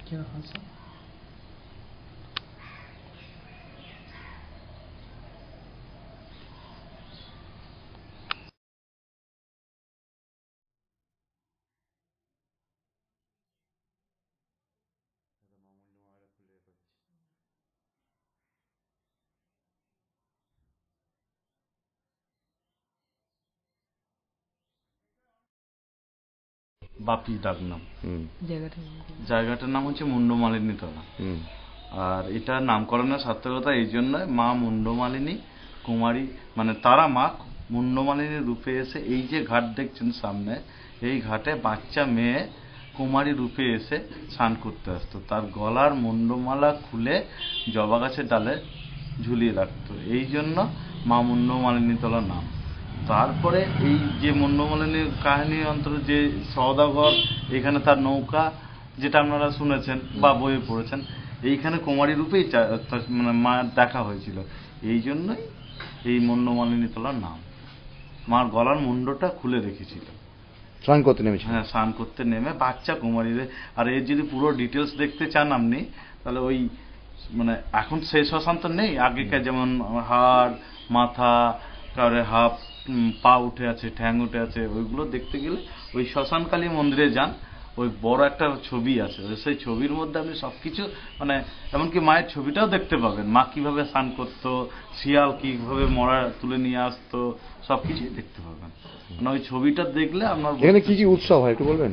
क्या हासा বাপি ডাক নাম। জায়গাটার নাম হচ্ছে মুন্ডমালিনী তলা। আর এটা নামকরণের সার্থকতা এই জন্য, মা মুন্ডমালিনী কুমারী, মানে তারা মা মুন্ডমালিনী রূপে এসে এই যে ঘাট দেখছেন সামনে, এই ঘাটে বাচ্চা মেয়ে কুমারী রূপে এসে স্নান করতে আসতো। তার গলার মুন্ডমালা খুলে জবা গাছের ডালে ঝুলিয়ে রাখতো, এই জন্য মা মুন্ডমালিনী তলার নাম। তারপরে এই যে মুন্ডমালিনীর কাহিনী অন্তর যে সওদাগর, এখানে তার নৌকা, যেটা আপনারা শুনেছেন বা বইয়ে পড়েছেন, এইখানে কুমারী রূপেই মানে মায়ের দেখা হয়েছিল, এই জন্যই এই মুন্ডমালিনী তলার নাম। মার গলার মুন্ডটা খুলে রেখেছিল স্নান করতে নেমেছে। হ্যাঁ, স্নান করতে নেমে বাচ্চা কুমারীদের। আর এর যদি পুরো ডিটেলস দেখতে চান আপনি, তাহলে ওই মানে এখন সেই শ্মশান তো নেই, আগেকার যেমন হাড়, মাথা, কারো হাফ পা উঠে আছে, ঠ্যাং উঠে আছে, ওইগুলো দেখতে গেলে ওই শ্মশানকালী মন্দিরে যান, ওই বড় একটা ছবি আছে, সেই ছবির মধ্যে আপনি সবকিছু, মানে এমনকি মায়ের ছবিটাও দেখতে পাবেন, মা কিভাবে স্নান করতো, শিয়াল কিভাবে মরা তুলে নিয়ে আসতো, সবকিছুই দেখতে পাবেন। মানে ওই ছবিটা দেখলে আপনার। এখানে কি কি উৎসব হয় একটু বলবেন?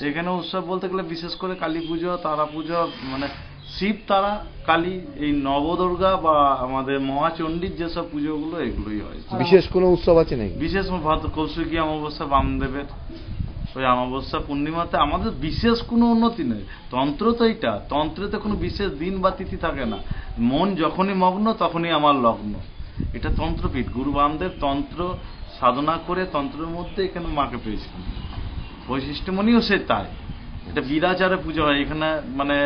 এখানে উৎসব বলতে গেলে বিশেষ করে কালী পুজো, তারা পুজো, মানে শিব তারা, কালী, এই নবদুর্গা বা আমাদের মহাচণ্ডীর যেসব পুজোগুলো, এগুলোই হয়। বিশেষ কোনো উৎসব আছে নাকি? বিশেষ কৌশিকী অমাবস্যা, বামদেবের ওই অমাবস্যা পূর্ণিমাতে আমাদের বিশেষ কোনো উন্নতি নেই। তন্ত্র তো এইটা, তন্ত্রেতে কোনো বিশেষ দিন বা তিথি থাকে না, মন যখনই মগ্ন তখনই আমার লগ্ন। এটা তন্ত্রপীঠ, গুরু বামদেব তন্ত্র সাধনা করে তন্ত্রের মধ্যে এখানে মাকে পেয়েছিলেন। বৈশিষ্ট্যমণিও সে তাই। এটা বীরাচারে পুজো হয় এখানে, মানে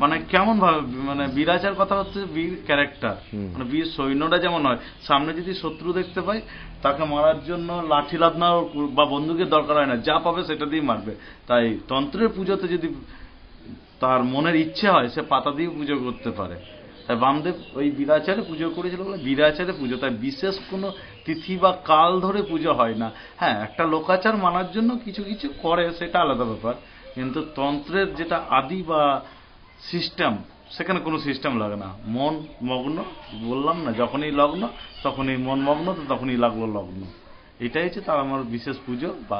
মানে কেমন ভাবে, মানে বীরাচার কথা হচ্ছে বীর ক্যারেক্টার, মানে বীর সৈন্যরা যেমন হয়, সামনে যদি শত্রু দেখতে পাই তাকে মারার জন্য লাঠি লাদনা বা বন্দুকের দরকার হয় না, যা পাবে সেটা দিয়ে মারবে। তাই তন্ত্রের পুজোতে যদি তার মনের ইচ্ছে হয়, সে পাতা দিয়ে পুজো করতে পারে। তাই বামদেব ওই বীরাচারে পুজো করেছিল বলে বীরাচারে পুজো। তাই বিশেষ কোনো তিথি বা কাল ধরে পুজো হয় না। হ্যাঁ, একটা লোকাচার মানার জন্য কিছু কিছু করে, সেটা আলাদা ব্যাপার, কিন্তু তন্ত্রের যেটা আদি বা সিস্টেম, সেখানে কোনো সিস্টেম লাগে না। মন মগ্ন, বললাম না, যখনই লগ্ন তখনই মন মগ্ন, তো তখনই লাগলো লগ্ন। এটাই হচ্ছে তার আমার বিশেষ পুজো বা